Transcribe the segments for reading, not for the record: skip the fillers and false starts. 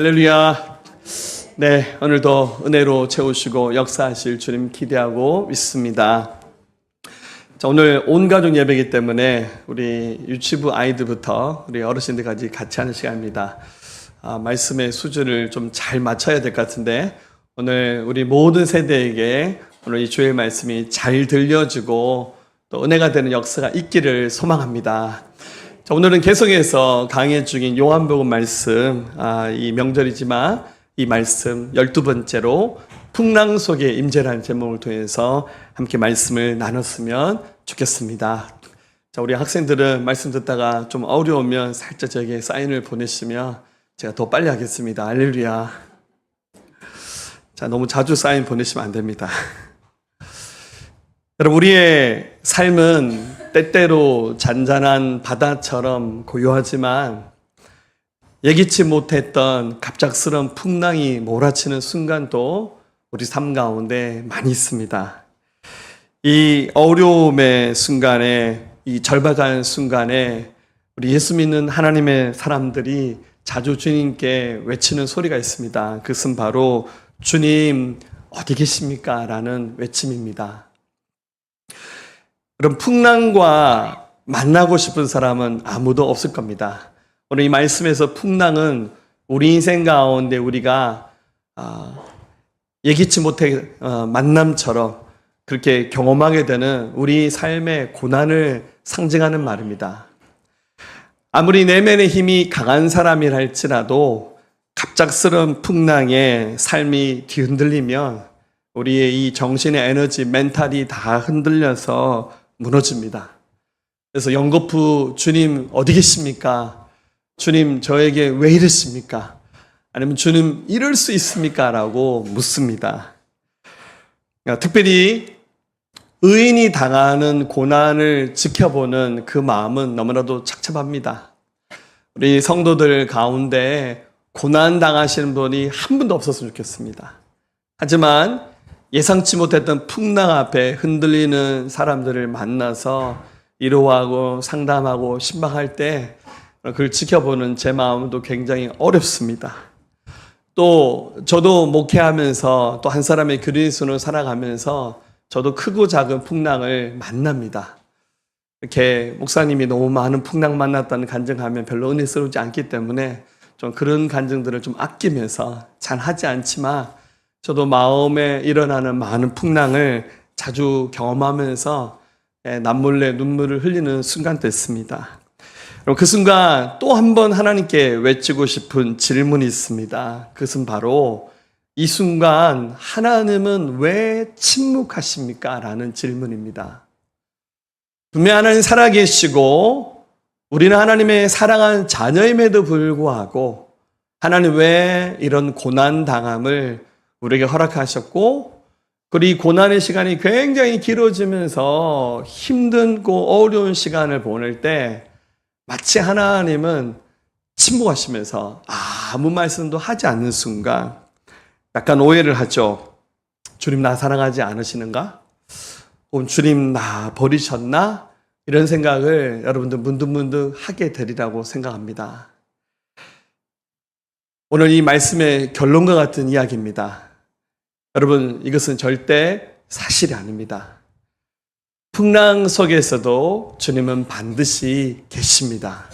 할렐루야. 네, 오늘도 은혜로 채우시고 역사하실 주님 기대하고 있습니다. 자, 오늘 온 가족 예배이기 때문에 우리 유치부 아이들부터 우리 어르신들까지 같이 하는 시간입니다. 말씀의 수준을 좀 잘 맞춰야 될 것 같은데 오늘 우리 모든 세대에게 오늘 이 주의 말씀이 잘 들려지고 또 은혜가 되는 역사가 있기를 소망합니다. 자, 오늘은 계속해서 강해 중인 요한복음 말씀, 이 명절이지만 이 말씀 12번째로 풍랑 속의 임재라는 제목을 통해서 함께 말씀을 나눴으면 좋겠습니다. 자, 우리 학생들은 말씀 듣다가 좀 어려우면 살짝 저에게 사인을 보내시면 제가 더 빨리 하겠습니다. 할렐루야. 자, 너무 자주 사인 보내시면 안 됩니다. 여러분, 우리의 삶은 때때로 잔잔한 바다처럼 고요하지만 예기치 못했던 갑작스러운 풍랑이 몰아치는 순간도 우리 삶 가운데 많이 있습니다. 이 어려움의 순간에, 이 절박한 순간에 우리 예수 믿는 하나님의 사람들이 자주 주님께 외치는 소리가 있습니다. 그것은 바로 주님 어디 계십니까? 라는 외침입니다. 그럼 풍랑과 만나고 싶은 사람은 아무도 없을 겁니다. 오늘 이 말씀에서 풍랑은 우리 인생 가운데 우리가 예기치 못한 만남처럼 그렇게 경험하게 되는 우리 삶의 고난을 상징하는 말입니다. 아무리 내면의 힘이 강한 사람이라 할지라도 갑작스러운 풍랑에 삶이 뒤흔들리면 우리의 이 정신의 에너지, 멘탈이 다 흔들려서 무너집니다. 그래서 연거푸 주님 어디 계십니까? 주님 저에게 왜 이러십니까? 아니면 주님 이럴 수 있습니까? 라고 묻습니다. 특별히 의인이 당하는 고난을 지켜보는 그 마음은 너무나도 착잡합니다. 우리 성도들 가운데 고난 당하시는 분이 한 분도 없었으면 좋겠습니다. 하지만 예상치 못했던 풍랑 앞에 흔들리는 사람들을 만나서 위로하고 상담하고 신방할 때 그걸 지켜보는 제 마음도 굉장히 어렵습니다. 또 저도 목회하면서 또 한 사람의 그리스도인으로 살아가면서 저도 크고 작은 풍랑을 만납니다. 이렇게 목사님이 너무 많은 풍랑 만났다는 간증하면 별로 은혜스러우지 않기 때문에 좀 그런 간증들을 좀 아끼면서 잘 하지 않지만 저도 마음에 일어나는 많은 풍랑을 자주 경험하면서 남몰래 눈물을 흘리는 순간도 있습니다. 그 순간 또 한 번 하나님께 외치고 싶은 질문이 있습니다. 그것은 바로 이 순간 하나님은 왜 침묵하십니까? 라는 질문입니다. 분명 하나님 살아계시고 우리는 하나님의 사랑하는 자녀임에도 불구하고 하나님 왜 이런 고난 당함을 우리에게 허락하셨고 그리고 이 고난의 시간이 굉장히 길어지면서 힘든고 어려운 시간을 보낼 때 마치 하나님은 침묵하시면서 아무 말씀도 하지 않는 순간 약간 오해를 하죠. 주님 나 사랑하지 않으시는가? 혹은 주님 나 버리셨나? 이런 생각을 여러분들 문득문득 하게 되리라고 생각합니다. 오늘 이 말씀의 결론과 같은 이야기입니다. 여러분, 이것은 절대 사실이 아닙니다. 풍랑 속에서도 주님은 반드시 계십니다.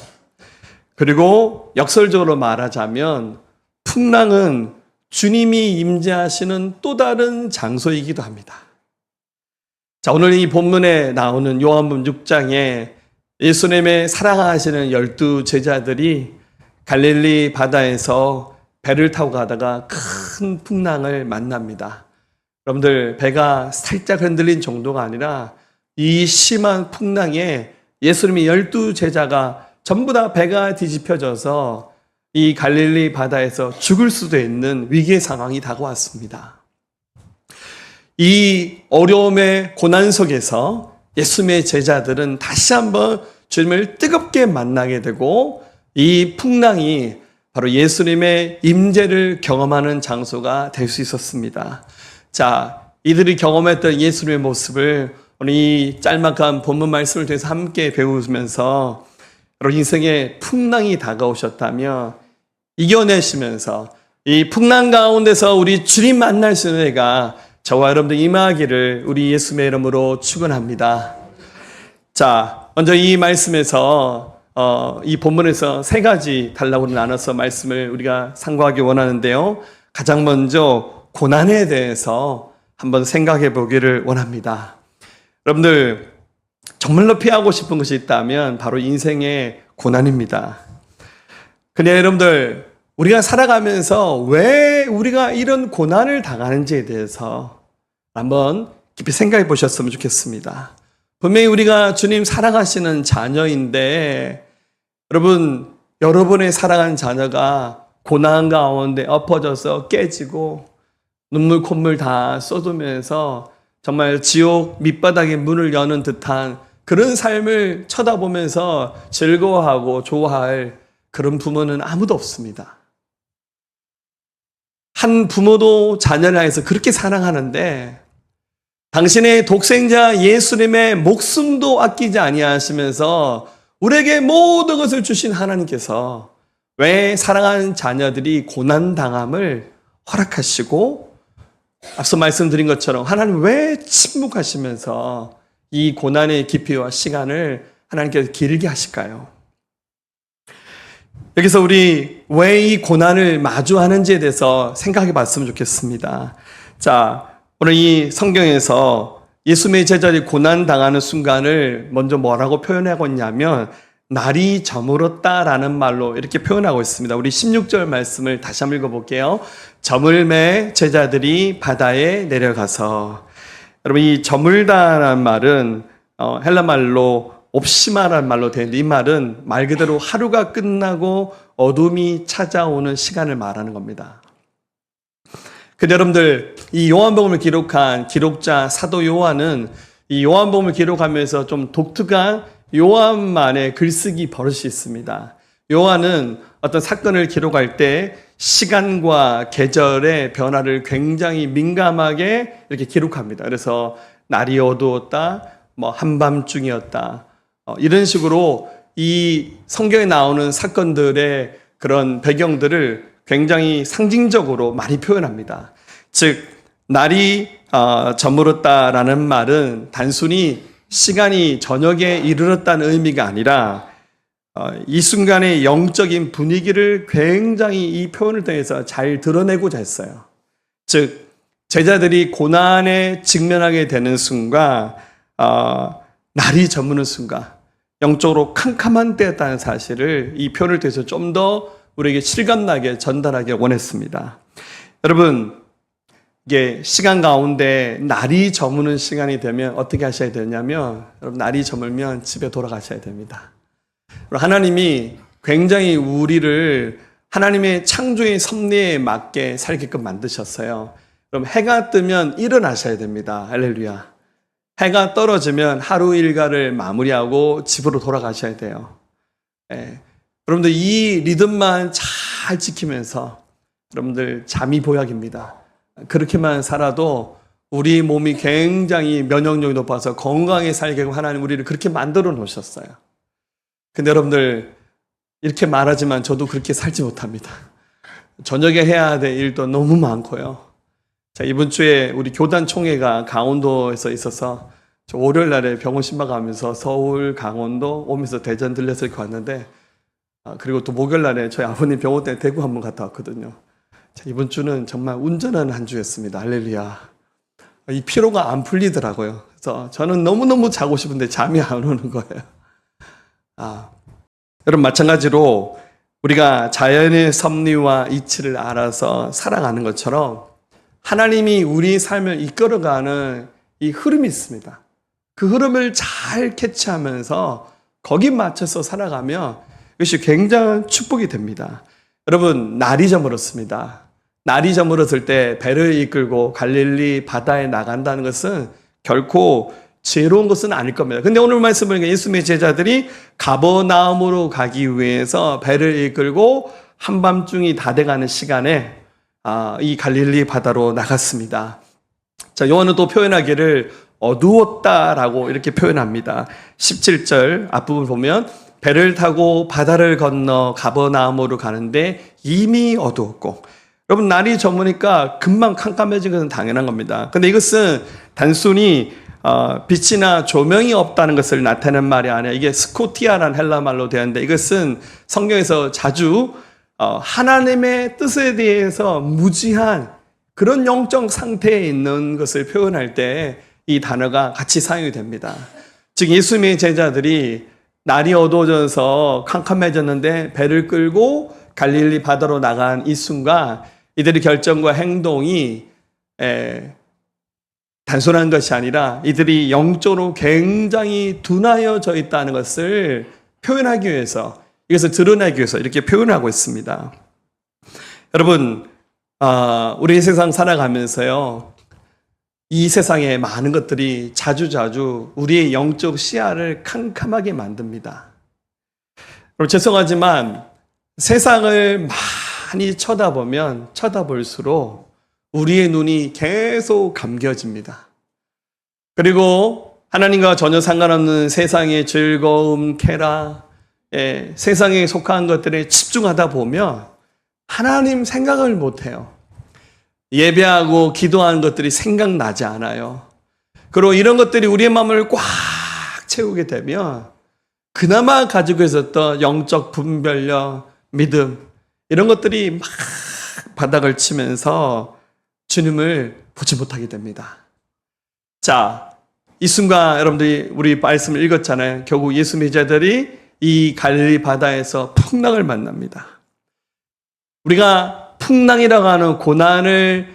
그리고 역설적으로 말하자면 풍랑은 주님이 임재하시는 또 다른 장소이기도 합니다. 자, 오늘 이 본문에 나오는 요한복음 6장에 예수님의 사랑하시는 12 제자들이 갈릴리 바다에서 배를 타고 가다가 큰 풍랑을 만납니다. 여러분들 배가 살짝 흔들린 정도가 아니라 이 심한 풍랑에 예수님이 12 제자가 전부 다 배가 뒤집혀져서 이 갈릴리 바다에서 죽을 수도 있는 위기의 상황이 다가왔습니다. 이 어려움의 고난 속에서 예수님의 제자들은 다시 한번 주님을 뜨겁게 만나게 되고 이 풍랑이 바로 예수님의 임재를 경험하는 장소가 될 수 있었습니다. 자, 이들이 경험했던 예수님의 모습을 오늘 이 짤막한 본문 말씀을 통해서 함께 배우면서 여러분 인생에 풍랑이 다가오셨다면 이겨내시면서 이 풍랑 가운데서 우리 주님 만날 수 있는 애가 저와 여러분들 임하기를 우리 예수님의 이름으로 축원합니다. 자, 먼저 이 말씀에서 이 본문에서 세 가지 단락으로 나눠서 말씀을 우리가 상고하기 원하는데요. 가장 먼저 고난에 대해서 한번 생각해 보기를 원합니다. 여러분들 정말로 피하고 싶은 것이 있다면 바로 인생의 고난입니다. 근데 여러분들 우리가 살아가면서 왜 우리가 이런 고난을 당하는지에 대해서 한번 깊이 생각해 보셨으면 좋겠습니다. 분명히 우리가 주님 사랑하시는 자녀인데 여러분, 여러분의 사랑하는 자녀가 고난 가운데 엎어져서 깨지고 눈물 콧물 다 쏟으면서 정말 지옥 밑바닥에 문을 여는 듯한 그런 삶을 쳐다보면서 즐거워하고 좋아할 그런 부모는 아무도 없습니다. 한 부모도 자녀를 향해서 그렇게 사랑하는데 당신의 독생자 예수님의 목숨도 아끼지 아니하시면서 우리에게 모든 것을 주신 하나님께서 왜 사랑하는 자녀들이 고난당함을 허락하시고 앞서 말씀드린 것처럼 하나님 왜 침묵하시면서 이 고난의 깊이와 시간을 하나님께서 길게 하실까요? 여기서 우리 왜 이 고난을 마주하는지에 대해서 생각해 봤으면 좋겠습니다. 자, 오늘 이 성경에서 예수님의 제자들이 고난당하는 순간을 먼저 뭐라고 표현하고 있냐면 날이 저물었다라는 말로 이렇게 표현하고 있습니다. 우리 16절 말씀을 다시 한번 읽어볼게요. 저물매 제자들이 바다에 내려가서 여러분 이 저물다라는 말은 헬라 말로 옵시마라는 말로 되는데 이 말은 말 그대로 하루가 끝나고 어둠이 찾아오는 시간을 말하는 겁니다. 근데 여러분들 이 요한복음을 기록한 기록자 사도 요한은 이 요한복음을 기록하면서 좀 독특한 요한만의 글쓰기 버릇이 있습니다. 요한은 어떤 사건을 기록할 때 시간과 계절의 변화를 굉장히 민감하게 이렇게 기록합니다. 그래서 날이 어두웠다, 뭐 한밤중이었다, 이런 식으로 이 성경에 나오는 사건들의 그런 배경들을 굉장히 상징적으로 많이 표현합니다. 즉 날이 저물었다라는 말은 단순히 시간이 저녁에 이르렀다는 의미가 아니라 이 순간의 영적인 분위기를 굉장히 이 표현을 통해서 잘 드러내고자 했어요. 즉 제자들이 고난에 직면하게 되는 순간 날이 저무는 순간 영적으로 캄캄한 때였다는 사실을 이 표현을 통해서 좀 더 우리에게 실감나게 전달하기 원했습니다. 여러분 이게 시간 가운데 날이 저무는 시간이 되면 어떻게 하셔야 되냐면 여러분 날이 저물면 집에 돌아가셔야 됩니다. 하나님이 굉장히 우리를 하나님의 창조의 섭리에 맞게 살게끔 만드셨어요. 그럼 해가 뜨면 일어나셔야 됩니다. 할렐루야. 해가 떨어지면 하루 일과를 마무리하고 집으로 돌아가셔야 돼요. 여러분들 이 리듬만 잘 지키면서 여러분들 잠이 보약입니다. 그렇게만 살아도 우리 몸이 굉장히 면역력이 높아서 건강하게 살게끔 하나님 우리를 그렇게 만들어 놓으셨어요. 근데 여러분들 이렇게 말하지만 저도 그렇게 살지 못합니다. 저녁에 해야 될 일도 너무 많고요. 자, 이번 주에 우리 교단 총회가 강원도에서 있어서 저 월요일 날에 병원 신방가면서 서울, 강원도 오면서 대전 들려서 이렇게 왔는데 그리고 또 목요일 날에 저희 아버님 병원 때문에 대구 한번 갔다 왔거든요. 자, 이번 주는 정말 운전하는 한 주였습니다. 할렐루야. 이 피로가 안 풀리더라고요. 그래서 저는 너무너무 자고 싶은데 잠이 안 오는 거예요. 여러분 마찬가지로 우리가 자연의 섭리와 이치를 알아서 살아가는 것처럼 하나님이 우리 삶을 이끌어가는 이 흐름이 있습니다. 그 흐름을 잘 캐치하면서 거기 맞춰서 살아가면 이것이 굉장한 축복이 됩니다. 여러분 날이 저물었습니다. 날이 저물었을 때 배를 이끌고 갈릴리 바다에 나간다는 것은 결코 지혜로운 것은 아닐 겁니다. 근데 오늘 말씀 보니까 예수님의 제자들이 가버나움으로 가기 위해서 배를 이끌고 한밤중이 다 돼가는 시간에 이 갈릴리 바다로 나갔습니다. 자, 요한은 또 표현하기를 어두웠다라고 이렇게 표현합니다. 17절 앞부분 보면 배를 타고 바다를 건너 가버나움으로 가는데 이미 어두웠고 여러분, 날이 저무니까 금방 캄캄해진 것은 당연한 겁니다. 근데 이것은 단순히 빛이나 조명이 없다는 것을 나타내는 말이 아니라 이게 스코티아라는 헬라 말로 되었는데, 이것은 성경에서 자주 하나님의 뜻에 대해서 무지한 그런 영적 상태에 있는 것을 표현할 때 이 단어가 같이 사용이 됩니다. 즉 예수님의 제자들이 날이 어두워져서 캄캄해졌는데 배를 끌고 갈릴리 바다로 나간 이 순간 이들의 결정과 행동이 단순한 것이 아니라 이들이 영적으로 굉장히 둔하여져 있다는 것을 표현하기 위해서, 이것을 드러내기 위해서 이렇게 표현하고 있습니다. 여러분, 우리 세상 살아가면서요, 이 세상에 많은 것들이 자주자주 우리의 영적 시야를 캄캄하게 만듭니다. 여러분, 죄송하지만 세상을 많이 쳐다보면 쳐다볼수록 우리의 눈이 계속 감겨집니다. 그리고 하나님과 전혀 상관없는 세상의 즐거움, 쾌락, 세상에 속한 것들에 집중하다 보면 하나님 생각을 못해요. 예배하고 기도하는 것들이 생각나지 않아요. 그리고 이런 것들이 우리의 마음을 꽉 채우게 되면 그나마 가지고 있었던 영적 분별력, 믿음, 이런 것들이 막 바닥을 치면서 주님을 보지 못하게 됩니다. 자, 이 순간 여러분들이 우리 말씀을 읽었잖아요. 결국 예수님의 제자들이 이 갈릴리 바다에서 풍랑을 만납니다. 우리가 풍랑이라고 하는 고난을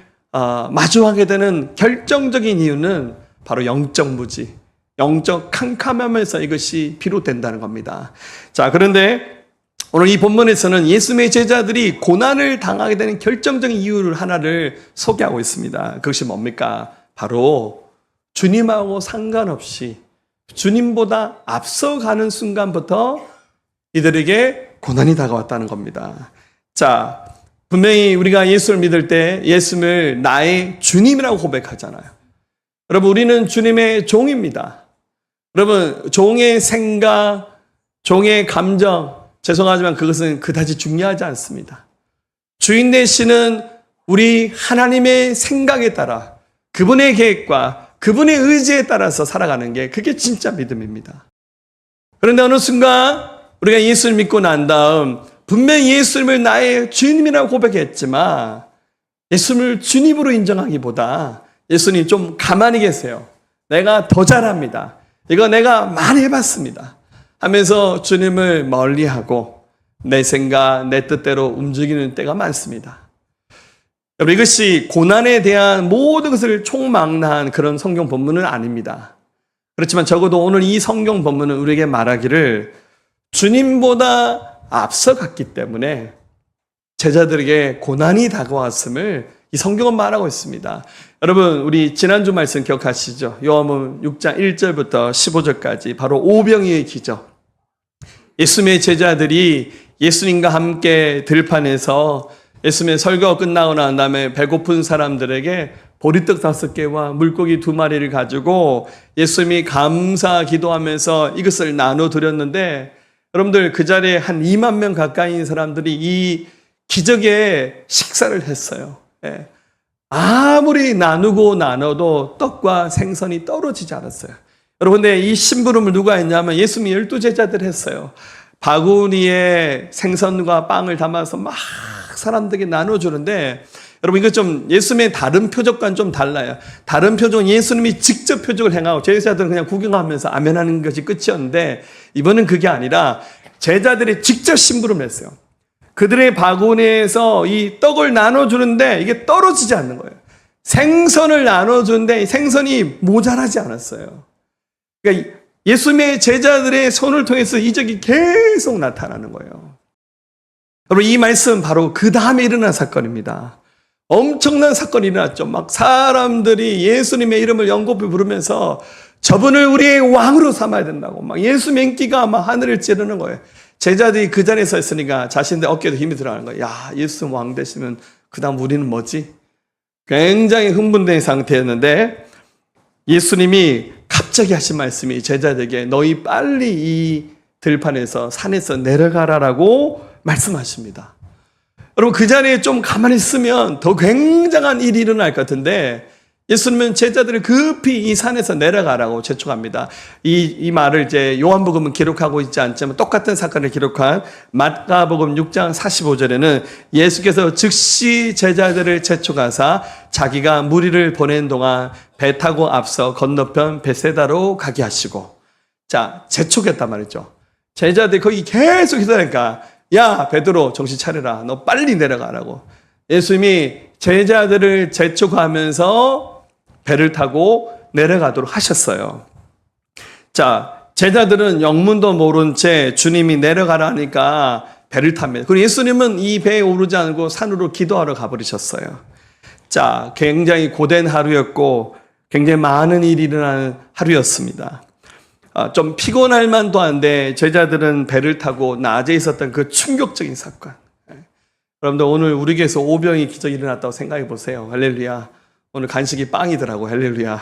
마주하게 되는 결정적인 이유는 바로 영적 무지, 영적 캄캄함에서 이것이 비롯된다는 겁니다. 자, 그런데 오늘 이 본문에서는 예수님의 제자들이 고난을 당하게 되는 결정적인 이유를 하나를 소개하고 있습니다. 그것이 뭡니까? 바로 주님하고 상관없이 주님보다 앞서가는 순간부터 이들에게 고난이 다가왔다는 겁니다. 자, 분명히 우리가 예수를 믿을 때 예수를 나의 주님이라고 고백하잖아요. 여러분, 우리는 주님의 종입니다. 여러분, 종의 생각, 종의 감정, 죄송하지만 그것은 그다지 중요하지 않습니다. 주인 되시는 우리 하나님의 생각에 따라, 그분의 계획과 그분의 의지에 따라서 살아가는 게 그게 진짜 믿음입니다. 그런데 어느 순간 우리가 예수를 믿고 난 다음 분명히 예수님을 나의 주님이라고 고백했지만 예수님을 주님으로 인정하기보다 예수님 좀 가만히 계세요. 내가 더 잘합니다. 이거 내가 많이 해봤습니다. 하면서 주님을 멀리하고 내 생각, 내 뜻대로 움직이는 때가 많습니다. 여러분, 이것이 고난에 대한 모든 것을 총망라한 그런 성경 본문은 아닙니다. 그렇지만 적어도 오늘 이 성경 본문은 우리에게 말하기를 주님보다 앞서갔기 때문에 제자들에게 고난이 다가왔음을 이 성경은 말하고 있습니다. 여러분, 우리 지난주 말씀 기억하시죠? 요한복음 6장 1절부터 15절까지 바로 오병이의 기적. 예수님의 제자들이 예수님과 함께 들판에서 예수님의 설교가 끝나고 난 다음에 배고픈 사람들에게 보리떡 5개와 물고기 2마리를 가지고 예수님이 감사 기도하면서 이것을 나눠드렸는데, 여러분들 그 자리에 한 2만 명 가까이인 사람들이 이 기적에 식사를 했어요. 아무리 나누고 나눠도 떡과 생선이 떨어지지 않았어요. 여러분, 근데 이 심부름을 누가 했냐면 예수님이 12제자들 했어요. 바구니에 생선과 빵을 담아서 막 사람들에게 나눠주는데, 여러분, 이거 좀 예수님의 다른 표적과는 좀 달라요. 다른 표적은 예수님이 직접 표적을 행하고 제자들은 그냥 구경하면서 아멘하는 것이 끝이었는데, 이번은 그게 아니라 제자들이 직접 심부름을 했어요. 그들의 바구니에서 이 떡을 나눠주는데 이게 떨어지지 않는 거예요. 생선을 나눠주는데 생선이 모자라지 않았어요. 그러니까 예수님의 제자들의 손을 통해서 이적이 계속 나타나는 거예요. 여러분, 이 말씀 바로 그 다음에 일어난 사건입니다. 엄청난 사건이 일어났죠. 막 사람들이 예수님의 이름을 연거푸 부르면서 저분을 우리의 왕으로 삼아야 된다고 막 예수님 인기가 막 하늘을 찌르는 거예요. 제자들이 그 자리에 서 있으니까 자신들 어깨도 힘이 들어가는 거예요. 야, 예수 왕 되시면 그 다음 우리는 뭐지? 굉장히 흥분된 상태였는데 예수님이 갑자기 하신 말씀이 제자들에게 너희 빨리 이 들판에서 산에서 내려가라라고 말씀하십니다. 여러분 그 자리에 좀 가만히 있으면 더 굉장한 일이 일어날 것 같은데 예수님은 제자들을 급히 이 산에서 내려가라고 재촉합니다. 이 말을 이제 요한복음은 기록하고 있지 않지만 똑같은 사건을 기록한 마가복음 6장 45절에는 예수께서 즉시 제자들을 재촉하사 자기가 무리를 보낸 동안 배 타고 앞서 건너편 베세다로 가게 하시고, 자, 재촉했단 말이죠. 제자들이 거기 계속 기다리니까 야 베드로 정신 차려라, 너 빨리 내려가라고 예수님이 제자들을 재촉하면서 배를 타고 내려가도록 하셨어요. 자, 제자들은 영문도 모른 채 주님이 내려가라 하니까 배를 탑니다. 그리고 예수님은 이 배에 오르지 않고 산으로 기도하러 가버리셨어요. 자, 굉장히 고된 하루였고 굉장히 많은 일이 일어나는 하루였습니다. 좀 피곤할 만도 한데 제자들은 배를 타고 낮에 있었던 그 충격적인 사건. 여러분들 오늘 우리 교회에서 오병이 기적이 일어났다고 생각해 보세요. 할렐루야. 오늘 간식이 빵이더라고. 할렐루야.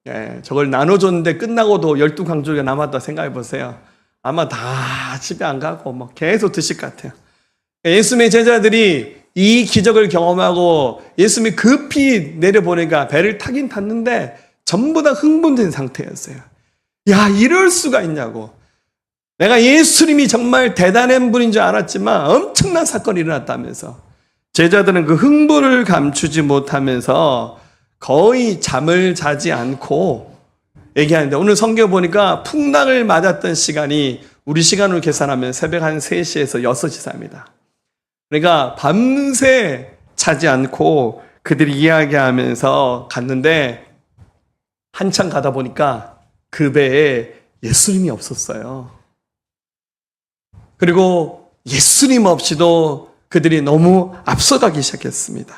예, 저걸 나눠줬는데 끝나고도 12강조가 남았다 생각해 보세요. 아마 다 집에 안 가고 뭐 계속 드실 것 같아요. 예수님의 제자들이 이 기적을 경험하고 예수님이 급히 내려보니까 배를 타긴 탔는데 전부 다 흥분된 상태였어요. 야, 이럴 수가 있냐고. 내가 예수님이 정말 대단한 분인 줄 알았지만 엄청난 사건이 일어났다면서 제자들은 그 흥분을 감추지 못하면서 거의 잠을 자지 않고 얘기하는데 오늘 성경 보니까 풍랑을 맞았던 시간이 우리 시간으로 계산하면 새벽 한 3시에서 6시 사이입니다. 그러니까 밤새 자지 않고 그들이 이야기하면서 갔는데 한참 가다 보니까 그 배에 예수님이 없었어요. 그리고 예수님 없이도 그들이 너무 앞서가기 시작했습니다.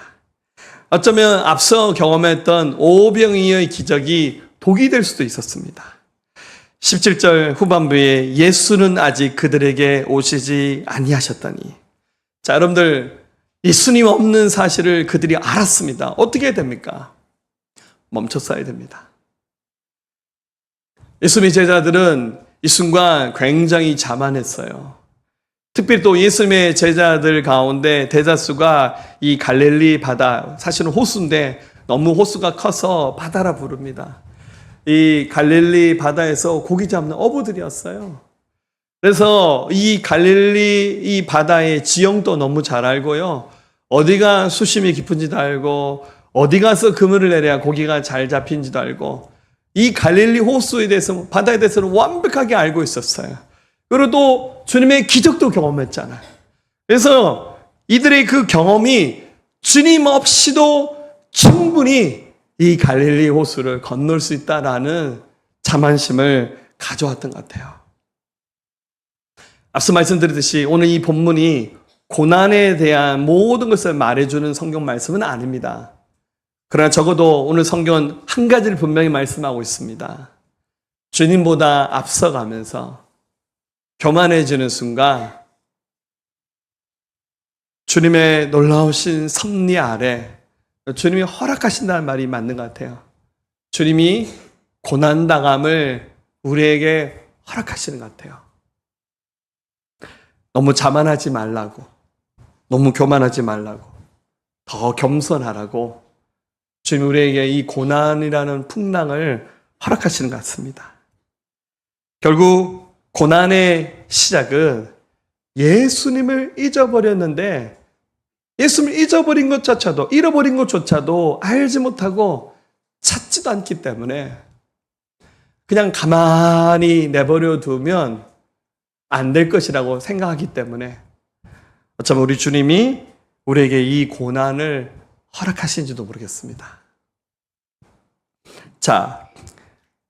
어쩌면 앞서 경험했던 오병이어의 기적이 독이 될 수도 있었습니다. 17절 후반부에 예수는 아직 그들에게 오시지 아니하셨다니. 자, 여러분들 예수님 없는 사실을 그들이 알았습니다. 어떻게 해야 됩니까? 멈췄어야 됩니다. 예수님의 제자들은 이 순간 굉장히 자만했어요. 특별히 또 예수님의 제자들 가운데 대다수가 이 갈릴리 바다, 사실은 호수인데 너무 호수가 커서 바다라 부릅니다. 이 갈릴리 바다에서 고기 잡는 어부들이었어요. 그래서 이 갈릴리 이 바다의 지형도 너무 잘 알고요. 어디가 수심이 깊은지도 알고 어디 가서 그물을 내려야 고기가 잘 잡힌지도 알고 이 갈릴리 호수에 대해서, 바다에 대해서는 완벽하게 알고 있었어요. 그리고 또 주님의 기적도 경험했잖아요. 그래서 이들의 그 경험이 주님 없이도 충분히 이 갈릴리 호수를 건널 수 있다라는 자만심을 가져왔던 것 같아요. 앞서 말씀드렸듯이 오늘 이 본문이 고난에 대한 모든 것을 말해주는 성경 말씀은 아닙니다. 그러나 적어도 오늘 성경은 한 가지를 분명히 말씀하고 있습니다. 주님보다 앞서가면서 교만해지는 순간 주님의 놀라우신 섭리 아래 주님이 허락하신다는 말이 맞는 것 같아요. 주님이 고난당함을 우리에게 허락하시는 것 같아요. 너무 자만하지 말라고, 너무 교만하지 말라고, 더 겸손하라고 주님 우리에게 이 고난이라는 풍랑을 허락하시는 것 같습니다. 결국 고난의 시작은 예수님을 잊어버렸는데 예수님을 잊어버린 것조차도, 잃어버린 것조차도 알지 못하고 찾지도 않기 때문에 그냥 가만히 내버려 두면 안 될 것이라고 생각하기 때문에 어쩌면 우리 주님이 우리에게 이 고난을 허락하신지도 모르겠습니다. 자,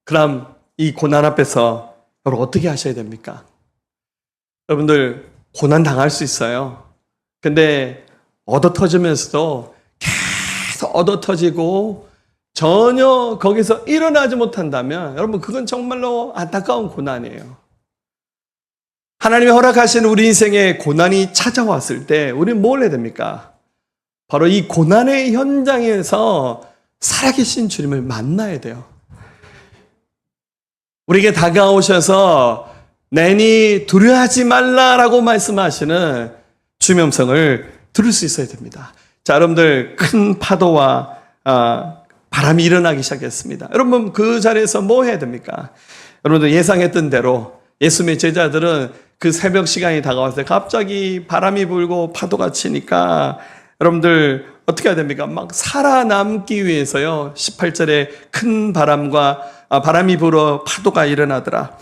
그럼 이 고난 앞에서 여러분 어떻게 하셔야 됩니까? 여러분들 고난 당할 수 있어요. 근데 얻어 터지면서도 계속 얻어 터지고 전혀 거기서 일어나지 못한다면 여러분 그건 정말로 안타까운 고난이에요. 하나님이 허락하신 우리 인생에 고난이 찾아왔을 때 우리는 뭘 해야 됩니까? 바로 이 고난의 현장에서 살아계신 주님을 만나야 돼요. 우리에게 다가오셔서 내니 두려워하지 말라라고 말씀하시는 주의 음성을 들을 수 있어야 됩니다. 자, 여러분들 큰 파도와 바람이 일어나기 시작했습니다. 여러분 그 자리에서 뭐 해야 됩니까? 여러분들 예상했던 대로 예수님의 제자들은 그 새벽 시간이 다가왔을 때 갑자기 바람이 불고 파도가 치니까 여러분들 어떻게 해야 됩니까? 막 살아남기 위해서요. 18절에 큰 바람이 불어 파도가 일어나더라.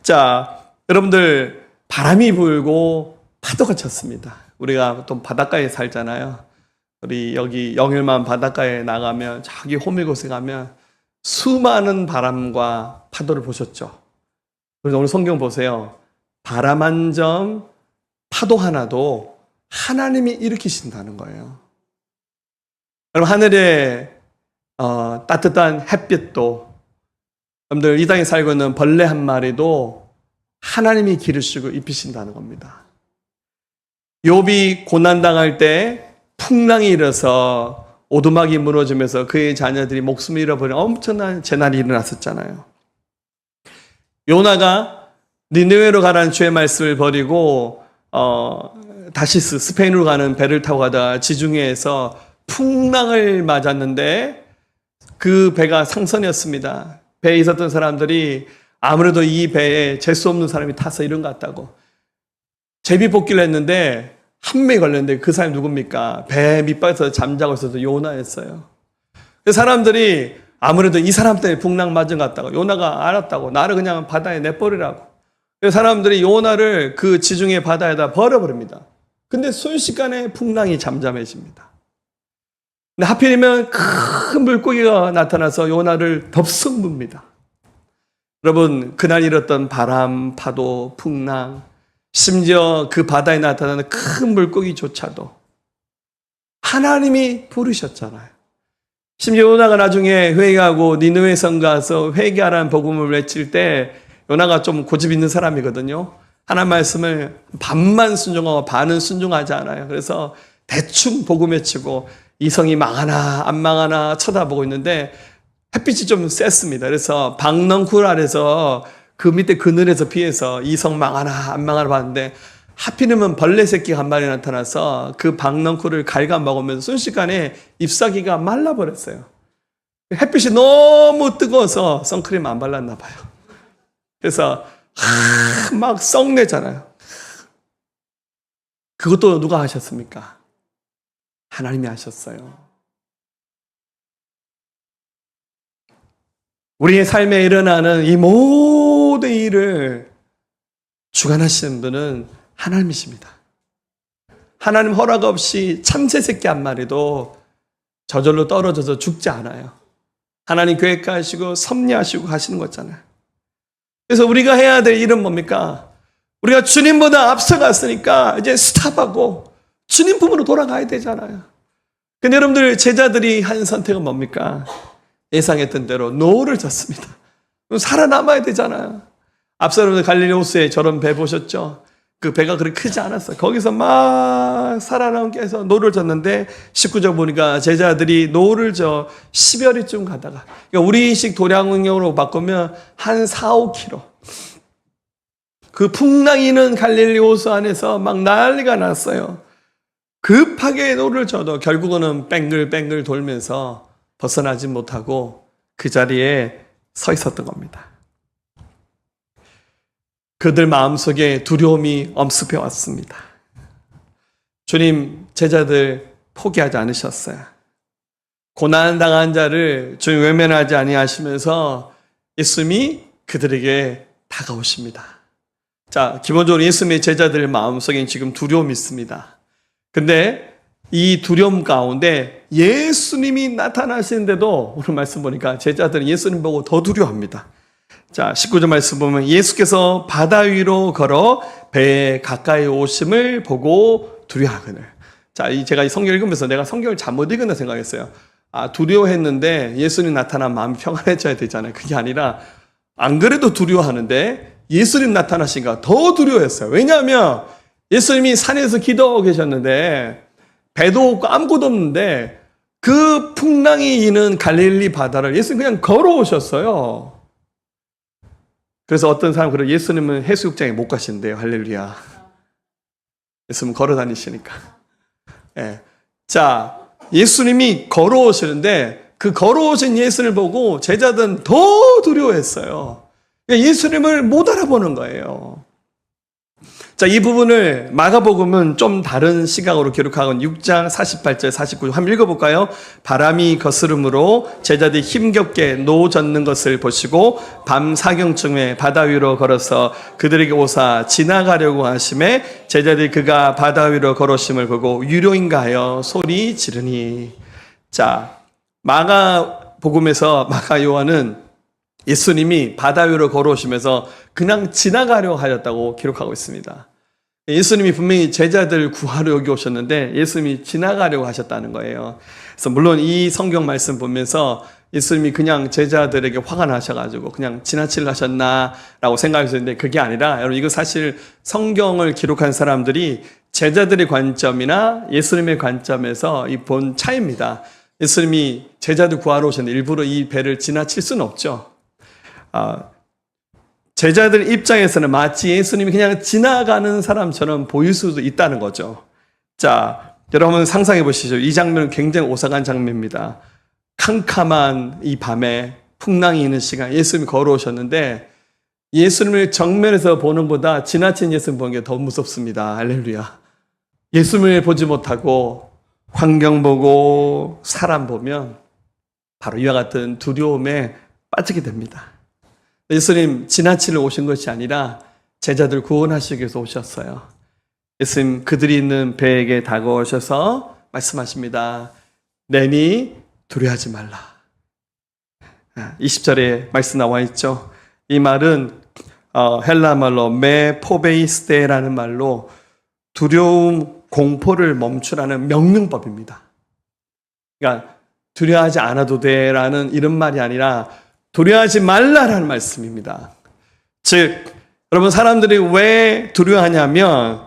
자, 여러분들 바람이 불고 파도가 쳤습니다. 우리가 또 바닷가에 살잖아요. 우리 여기 영일만 바닷가에 나가면 저기 호미곶에 가면 수많은 바람과 파도를 보셨죠. 그래서 오늘 성경 보세요. 바람 한 점, 파도 하나도 하나님이 일으키신다는 거예요. 여러분 하늘에 따뜻한 햇빛도, 여러분들 이 땅에 살고 있는 벌레 한 마리도 하나님이 기르시고 입히신다는 겁니다. 욥이 고난당할 때 풍랑이 일어서 오두막이 무너지면서 그의 자녀들이 목숨을 잃어버린 엄청난 재난이 일어났었잖아요. 요나가 니느웨로 가라는 주의 말씀을 버리고 다시스 스페인으로 가는 배를 타고 가다가 지중해에서 풍랑을 맞았는데 그 배가 상선이었습니다. 배에 있었던 사람들이 아무래도 이 배에 재수 없는 사람이 타서 이런 것 같다고 제비뽑기를 했는데 한 명이 걸렸는데 그 사람이 누굽니까? 배 밑바닥에서 잠자고 있어서 요나였어요. 그 사람들이 아무래도 이 사람 때문에 풍랑 맞은 것 같다고, 요나가 알았다고, 나를 그냥 바다에 내버리라고. 그 사람들이 요나를 그 지중해 바다에다 버려버립니다. 근데 순식간에 풍랑이 잠잠해집니다. 근데 하필이면 큰 물고기가 나타나서 요나를 덥석 뭅니다. 여러분, 그날 일었던 바람, 파도, 풍랑, 심지어 그 바다에 나타나는 큰 물고기조차도 하나님이 부르셨잖아요. 심지어 요나가 나중에 회개하고 니느웨 성 가서 회개하라는 복음을 외칠 때 요나가 좀 고집 있는 사람이거든요. 하나님 말씀을 반만 순종하고 반은 순종하지 않아요. 그래서 대충 복음 외치고 이 성이 망하나 안 망하나 쳐다보고 있는데 햇빛이 좀 셌습니다. 그래서 박넝쿨 아래서 그 밑에 그늘에서 피해서 이 성 망하나 안 망하나 봤는데 하필이면 벌레 새끼가 한 마리 나타나서 그 박넝쿨을 갉아먹으면서 순식간에 잎사귀가 말라버렸어요. 햇빛이 너무 뜨거워서 선크림 안 발랐나 봐요. 그래서 막 썩내잖아요. 그것도 누가 하셨습니까? 하나님이 하셨어요. 우리의 삶에 일어나는 이 모든 일을 주관하시는 분은 하나님이십니다. 하나님 허락 없이 참새 새끼 한 마리도 저절로 떨어져서 죽지 않아요. 하나님 계획하시고 섭리하시고 하시는 거잖아요. 그래서 우리가 해야 될 일은 뭡니까? 우리가 주님보다 앞서갔으니까 이제 스탑하고 주님 품으로 돌아가야 되잖아요. 근데 여러분들 제자들이 한 선택은 뭡니까? 예상했던 대로 노를 졌습니다. 살아남아야 되잖아요. 앞서 여러분들 갈릴리 호수에 저런 배 보셨죠? 그 배가 그렇게 크지 않았어요. 거기서 막 살아남기 위해서 노를 졌는데 19절 보니까 제자들이 노를 져 10여리쯤 가다가, 그러니까 우리식 도량응용으로 바꾸면 한 4, 5km. 그 풍랑이는 갈릴리 호수 안에서 막 난리가 났어요. 급하게 노를 져도 결국은 뺑글뺑글 돌면서 벗어나지 못하고 그 자리에 서 있었던 겁니다. 그들 마음속에 두려움이 엄습해 왔습니다. 주님, 제자들 포기하지 않으셨어요. 고난당한 자를 주님 외면하지 아니하시면서 예수님이 그들에게 다가오십니다. 자, 기본적으로 예수님의 제자들 마음속에 지금 두려움이 있습니다. 근데 이 두려움 가운데 예수님이 나타나시는데도 오늘 말씀 보니까 제자들은 예수님 보고 더 두려워합니다. 자, 19절 말씀 보면 예수께서 바다 위로 걸어 배에 가까이 오심을 보고 두려워하거늘. 자, 제가 이 성경 읽으면서 내가 성경을 잘못 읽었나 생각했어요. 두려워했는데 예수님 나타나면 마음이 평안해져야 되잖아요. 그게 아니라 안 그래도 두려워하는데 예수님 나타나시니까 더 두려워했어요. 왜냐하면 예수님이 산에서 기도하고 계셨는데 배도 없고 아무것도 없는데 그 풍랑이 이는 갈릴리 바다를 예수님 그냥 걸어오셨어요. 그래서 어떤 사람은 그래요. 예수님은 해수욕장에 못 가신대요. 할렐루야. 예수님 걸어 다니시니까. 예. 자, 예수님이 걸어오시는데 그 걸어오신 예수님을 보고 제자들은 더 두려워했어요. 예수님을 못 알아보는 거예요. 자, 이 부분을 마가복음은 좀 다른 시각으로 기록하고 6장 48절 49절 한번 읽어볼까요? 바람이 거스름으로 제자들이 힘겹게 노 젓는 것을 보시고 밤 사경쯤에 바다 위로 걸어서 그들에게 오사 지나가려고 하심에 제자들이 그가 바다 위로 걸어오심을 보고 유료인가 하여 소리 지르니. 자, 마가복음에서 마가 요한은 예수님이 바다 위로 걸어오시면서 그냥 지나가려 하였다고 기록하고 있습니다. 예수님이 분명히 제자들 구하러 여기 오셨는데 예수님이 지나가려고 하셨다는 거예요. 그래서 물론 이 성경 말씀 보면서 예수님이 그냥 제자들에게 화가 나셔가지고 그냥 지나치려 하셨나라고 생각했는데 그게 아니라 여러분 이거 사실 성경을 기록한 사람들이 제자들의 관점이나 예수님의 관점에서 이 본 차이입니다. 예수님이 제자들 구하러 오셨는데 일부러 이 배를 지나칠 수는 없죠. 제자들 입장에서는 마치 예수님이 그냥 지나가는 사람처럼 보일 수도 있다는 거죠. 자, 여러분 상상해 보시죠. 이 장면은 굉장히 오싹한 장면입니다. 캄캄한 이 밤에 풍랑이 있는 시간 예수님이 걸어오셨는데 예수님을 정면에서 보는 것보다 지나친 예수님 보는 게 더 무섭습니다. 할렐루야. 예수님을 보지 못하고 환경 보고 사람 보면 바로 이와 같은 두려움에 빠지게 됩니다. 예수님 지나치려 오신 것이 아니라 제자들 구원하시기 위해서 오셨어요. 예수님 그들이 있는 배에게 다가오셔서 말씀하십니다. 내니 두려워하지 말라. 20절에 말씀 나와 있죠. 이 말은 헬라 말로 메포베이스테라는 말로 두려움, 공포를 멈추라는 명령법입니다. 그러니까 두려워하지 않아도 돼라는 이런 말이 아니라 두려워하지 말라라는 말씀입니다. 즉, 여러분 사람들이 왜 두려워하냐면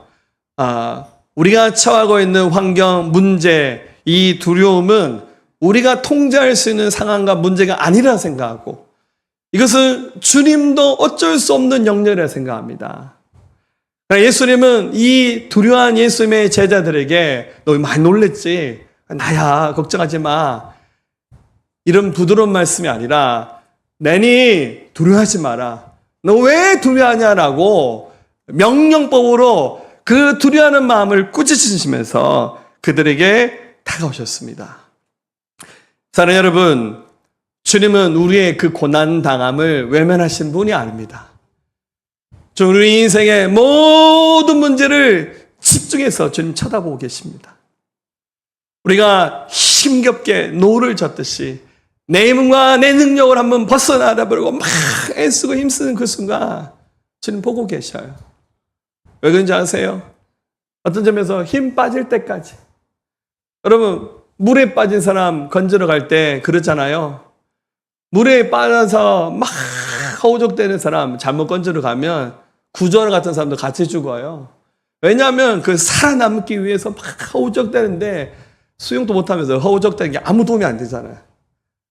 우리가 처하고 있는 환경, 문제, 이 두려움은 우리가 통제할 수 있는 상황과 문제가 아니라 생각하고 이것은 주님도 어쩔 수 없는 영역이라 생각합니다. 예수님은 이 두려워한 예수님의 제자들에게 너 많이 놀랬지? 나야 걱정하지 마. 이런 부드러운 말씀이 아니라 내니 두려워하지 마라. 너 왜 두려워하냐라고 명령법으로 그 두려워하는 마음을 꾸짖으시면서 그들에게 다가오셨습니다. 사랑하는 여러분, 주님은 우리의 그 고난당함을 외면하신 분이 아닙니다. 우리 인생의 모든 문제를 집중해서 주님 쳐다보고 계십니다. 우리가 힘겹게 노를 젓듯이 내 힘과 내 능력을 한번 벗어나다 버리고 막 애쓰고 힘쓰는 그 순간 주님 보고 계셔요. 왜 그런지 아세요? 어떤 점에서 힘 빠질 때까지. 여러분 물에 빠진 사람 건져러 갈 때 그러잖아요. 물에 빠져서 막 허우적대는 사람 잘못 건져러 가면 구조원 같은 사람도 같이 죽어요. 왜냐하면 그 살아남기 위해서 막 허우적대는데 수영도 못하면서 허우적대는 게 아무 도움이 안 되잖아요.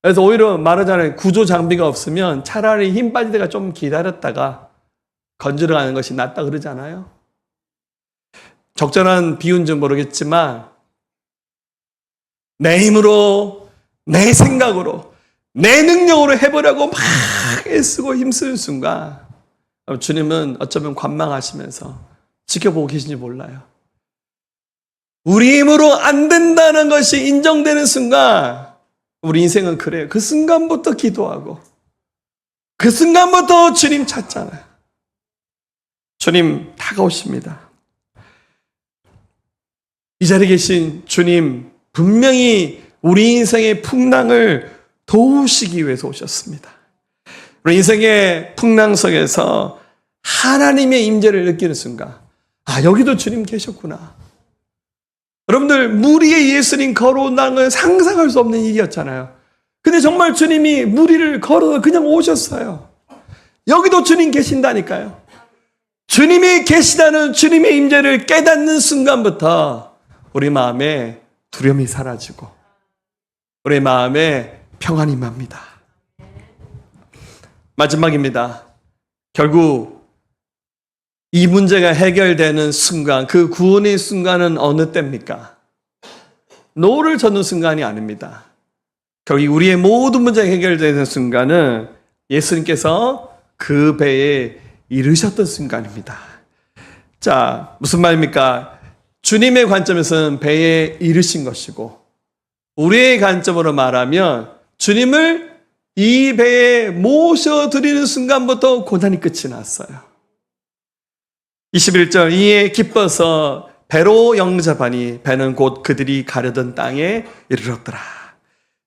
그래서 오히려 말하자면 구조 장비가 없으면 차라리 힘 빠질 때가 좀 기다렸다가 건지러 가는 것이 낫다 그러잖아요. 적절한 비유인지 모르겠지만 내 힘으로, 내 생각으로, 내 능력으로 해보려고 막 애쓰고 힘쓰는 순간 주님은 어쩌면 관망하시면서 지켜보고 계신지 몰라요. 우리 힘으로 안 된다는 것이 인정되는 순간 우리 인생은 그래요. 그 순간부터 기도하고 그 순간부터 주님 찾잖아요. 주님 다가오십니다. 이 자리에 계신 주님 분명히 우리 인생의 풍랑을 도우시기 위해서 오셨습니다. 우리 인생의 풍랑 속에서 하나님의 임재를 느끼는 순간 여기도 주님 계셨구나. 여러분들 물 위에 예수님 걸어온다는 건 상상할 수 없는 일이었잖아요. 근데 정말 주님이 물 위를 걸어 그냥 오셨어요. 여기도 주님 계신다니까요. 주님이 계시다는 주님의 임재를 깨닫는 순간부터 우리 마음에 두려움이 사라지고 우리 마음에 평안이 임합니다. 마지막입니다. 결국 이 문제가 해결되는 순간, 그 구원의 순간은 어느 때입니까? 노를 젓는 순간이 아닙니다. 결국 우리의 모든 문제가 해결되는 순간은 예수님께서 그 배에 이르셨던 순간입니다. 자, 무슨 말입니까? 주님의 관점에서는 배에 이르신 것이고, 우리의 관점으로 말하면 주님을 이 배에 모셔드리는 순간부터 고난이 끝이 났어요. 21절, 이에 기뻐서 배로 영접하니 배는 곧 그들이 가려던 땅에 이르렀더라.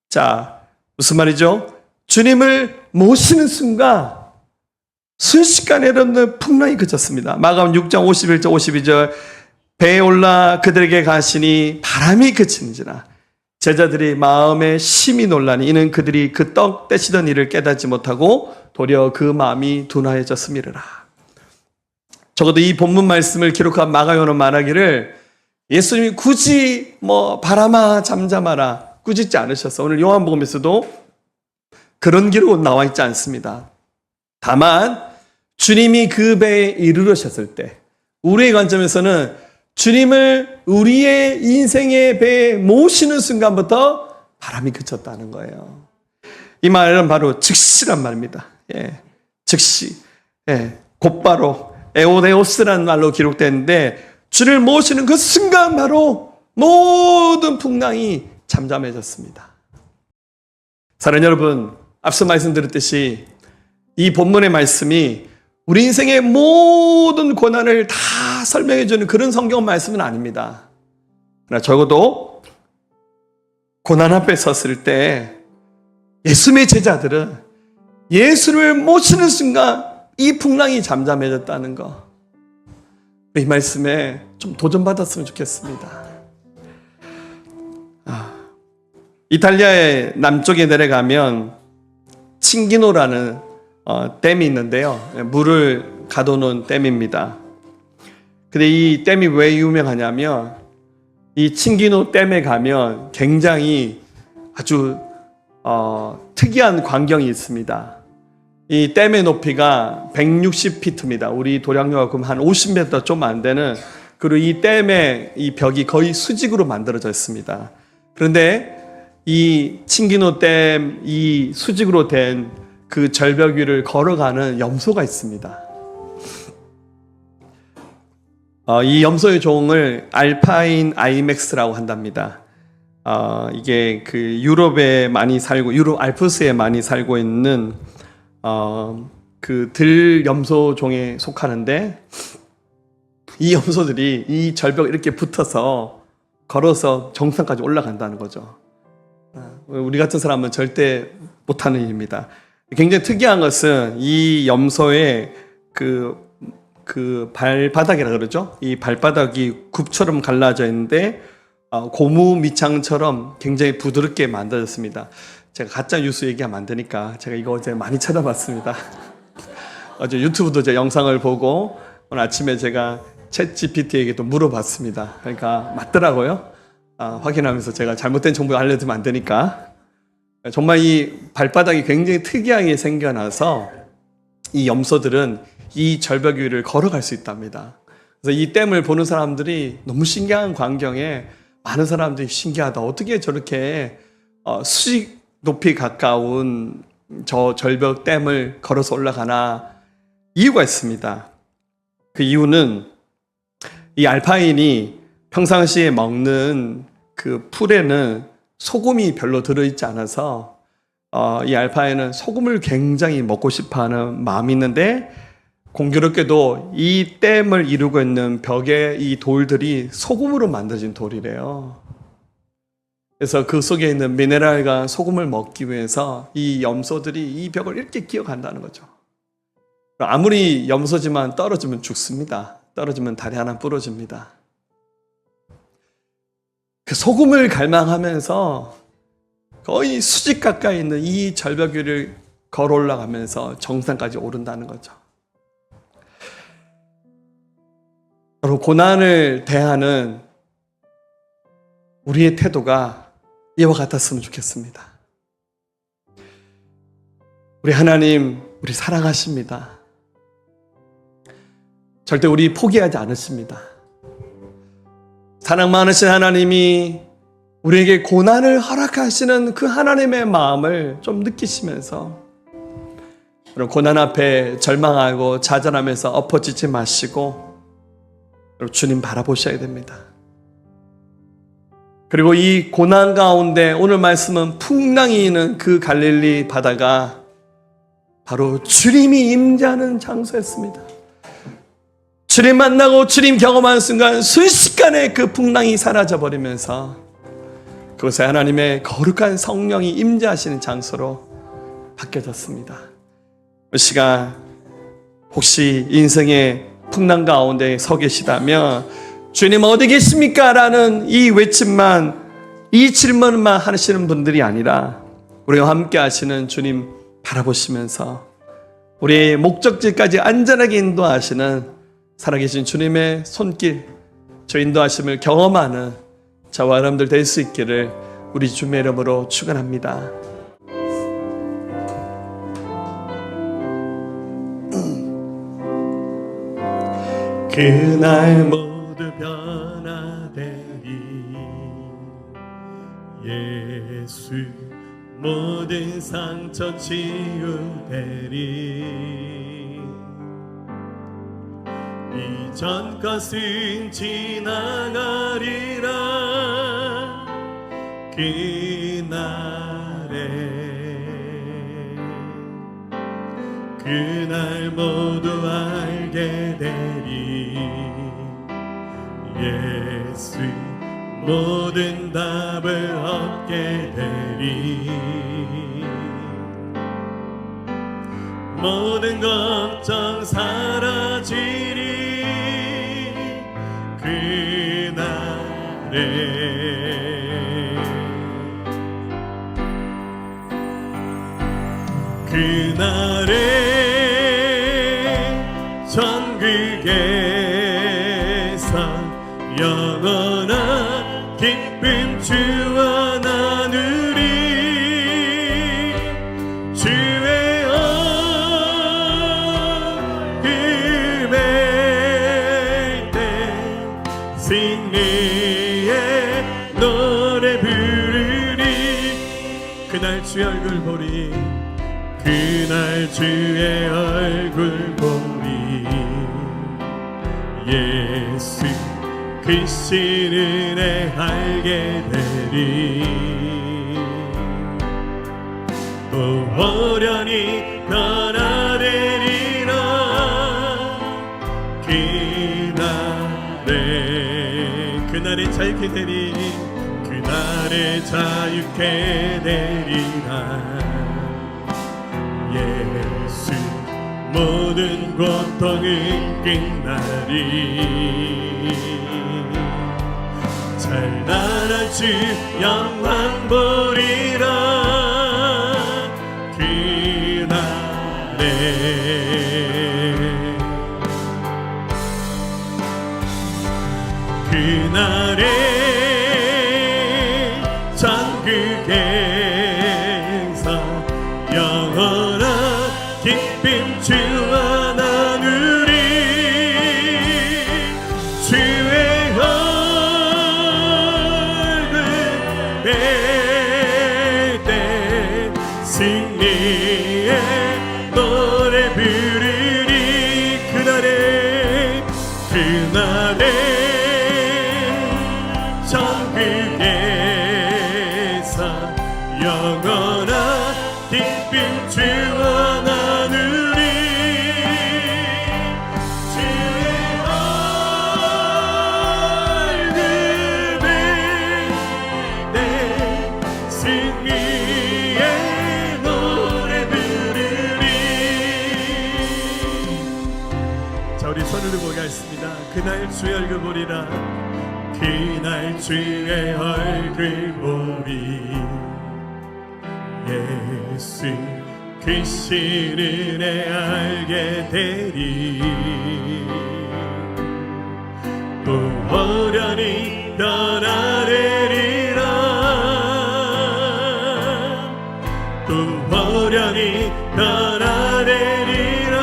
자, 무슨 말이죠? 주님을 모시는 순간 순식간에 일어나는 풍랑이 그쳤습니다. 마가복음 6장 51절 52절, 배에 올라 그들에게 가시니 바람이 그치는지라 제자들이 마음에 심히 놀라니 이는 그들이 그 떡 떼시던 일을 깨닫지 못하고 도리어 그 마음이 둔하여졌음이라. 적어도 이 본문 말씀을 기록한 마가요는 말하기를 예수님이 굳이 바람아 잠잠하라 꾸짖지 않으셨어. 오늘 요한복음에서도 그런 기록은 나와 있지 않습니다. 다만 주님이 그 배에 이르르셨을 때 우리의 관점에서는 주님을 우리의 인생의 배에 모시는 순간부터 바람이 그쳤다는 거예요. 이 말은 바로 즉시란 말입니다. 즉시, 곧바로 에오데오스라는 말로 기록되는데 주를 모시는 그 순간 바로 모든 풍랑이 잠잠해졌습니다. 사랑하는 여러분, 앞서 말씀드렸듯이 이 본문의 말씀이 우리 인생의 모든 고난을 다 설명해주는 그런 성경 말씀은 아닙니다. 그러나 적어도 고난 앞에 섰을 때 예수님의 제자들은 예수를 모시는 순간 이 풍랑이 잠잠해졌다는 거, 이 말씀에 좀 도전받았으면 좋겠습니다. 이탈리아의 남쪽에 내려가면 칭기노라는 댐이 있는데요. 물을 가둬놓은 댐입니다. 근데 이 댐이 왜 유명하냐면 이 칭기노 댐에 가면 굉장히 아주 특이한 광경이 있습니다. 이 댐의 높이가 160피트입니다. 우리 도량역만큼 한 50m 좀 안 되는, 그리고 이 댐의 이 벽이 거의 수직으로 만들어져 있습니다. 그런데 이 칭기노 댐 이 수직으로 된 그 절벽 위를 걸어가는 염소가 있습니다. 이 염소의 종을 알파인 아이맥스라고 한답니다. 이게 그 유럽에 많이 살고, 유럽 알프스에 많이 살고 있는 그 들 염소 종에 속하는데, 이 염소들이 이 절벽 이렇게 붙어서 걸어서 정상까지 올라간다는 거죠. 우리 같은 사람은 절대 못하는 일입니다. 굉장히 특이한 것은 이 염소의 그 발바닥이라 그러죠. 이 발바닥이 굽처럼 갈라져 있는데 고무 밑창처럼 굉장히 부드럽게 만들어졌습니다. 제가 가짜 뉴스 얘기하면 안 되니까 제가 이거 어제 많이 찾아봤습니다. 어제 유튜브도 제 영상을 보고 오늘 아침에 제가 챗 GPT에게도 물어봤습니다. 그러니까 맞더라고요. 확인하면서 제가 잘못된 정보 알려드리면 안 되니까. 정말 이 발바닥이 굉장히 특이하게 생겨나서 이 염소들은 이 절벽 위를 걸어갈 수 있답니다. 그래서 이 댐을 보는 사람들이 너무 신기한 광경에 많은 사람들이 신기하다. 어떻게 저렇게 수직 높이 가까운 저 절벽 댐을 걸어서 올라가나. 이유가 있습니다. 그 이유는 이 알파인이 평상시에 먹는 그 풀에는 소금이 별로 들어있지 않아서 이 알파인은 소금을 굉장히 먹고 싶어하는 마음이 있는데, 공교롭게도 이 댐을 이루고 있는 벽의 이 돌들이 소금으로 만들어진 돌이래요. 그래서 그 속에 있는 미네랄과 소금을 먹기 위해서 이 염소들이 이 벽을 이렇게 기어간다는 거죠. 아무리 염소지만 떨어지면 죽습니다. 떨어지면 다리 하나 부러집니다. 그 소금을 갈망하면서 거의 수직 가까이 있는 이 절벽 위를 걸어 올라가면서 정상까지 오른다는 거죠. 바로 고난을 대하는 우리의 태도가 이와 같았으면 좋겠습니다. 우리 하나님, 우리 사랑하십니다. 절대 우리 포기하지 않으십니다. 사랑 많으신 하나님이 우리에게 고난을 허락하시는 그 하나님의 마음을 좀 느끼시면서 여러분, 고난 앞에 절망하고 좌절하면서 엎어지지 마시고 여러분, 주님 바라보셔야 됩니다. 그리고 이 고난 가운데 오늘 말씀은 풍랑이 있는 그 갈릴리 바다가 바로 주님이 임재하는 장소였습니다. 주님 만나고 주님 경험하는 순간 순식간에 그 풍랑이 사라져버리면서 그곳에 하나님의 거룩한 성령이 임재하시는 장소로 바뀌어졌습니다. 이 시간 혹시 인생의 풍랑 가운데 서 계시다면 주님 어디 계십니까? 라는 이 외침만, 이 질문만 하시는 분들이 아니라 우리와 함께 하시는 주님 바라보시면서 우리의 목적지까지 안전하게 인도하시는 살아계신 주님의 손길, 저 인도하심을 경험하는 저와 여러분들 될 수 있기를 우리 주님의 이름으로 축원합니다. 그날 모두 변화되리 예수 모든 상처 치유되리 이전 것은 지나가리라 그날 모두 알게 되리 예수 모든 답을 얻게 되리 모든 걱정 사라지리 그날에 천국에서 영원한 기쁨 주와 나누리 주의 얼굴 뵐 때 승리의 노래 부르리 그날 주의 얼굴 보리 그날 주의 얼굴 보리 예수 그 신은혜 알게 되리 또 호련히 변화되리라 그날에 자유케 되리 그날에 자유케 되리라 예수 모든 고통은 끝나리 찬란한 주 영광 보리라 그날에 천국에서 영원한 기쁨 주와 나누리 주의 얼굴 뵐 때 승리의 노래 부르리 그날에 천국에서 영원한 기쁨 주와 나누리 주의 얼굴 뵐 때 승리의 노래 부르리 자 우리 손을 들고 가겠습니다. 그날 주의 얼굴 보리라 그날 주의 얼굴 보리 예수 그 신은혜 알게 되리 또 호련히 변화되리라 또 호련히 변화되리라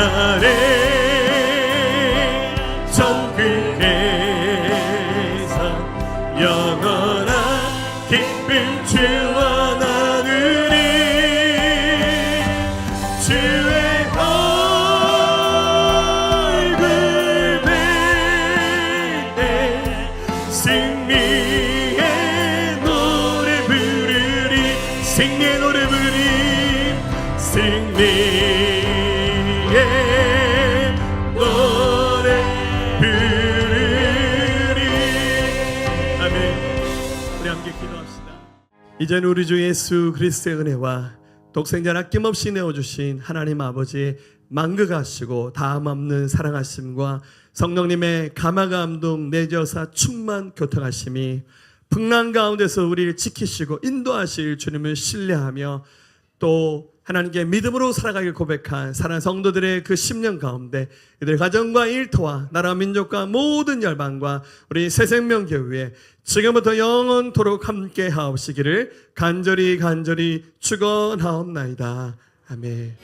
나를 정근해서 영원한 기쁨 주와 나누리. 주의 얼굴 볼 때 승리의 노래 부르리. 승리의 노래 부르리. 승리의 노래 부르리. 아멘. 우리 함께 기도합시다. 이제는 우리 주 예수 그리스도의 은혜와 독생자를 아낌없이 내어주신 하나님 아버지의 만극하시고 다함없는 사랑하심과 성령님의 감화감동 내저사 충만 교통하심이 풍랑 가운데서 우리를 지키시고 인도하실 주님을 신뢰하며 또 하나님께 믿음으로 살아가길 고백한 사랑하는 성도들의 그 10년 가운데 이들 가정과 일터와 나라 민족과 모든 열방과 우리 새생명교회 지금부터 영원토록 함께 하옵시기를 간절히 축원하옵나이다. 아멘.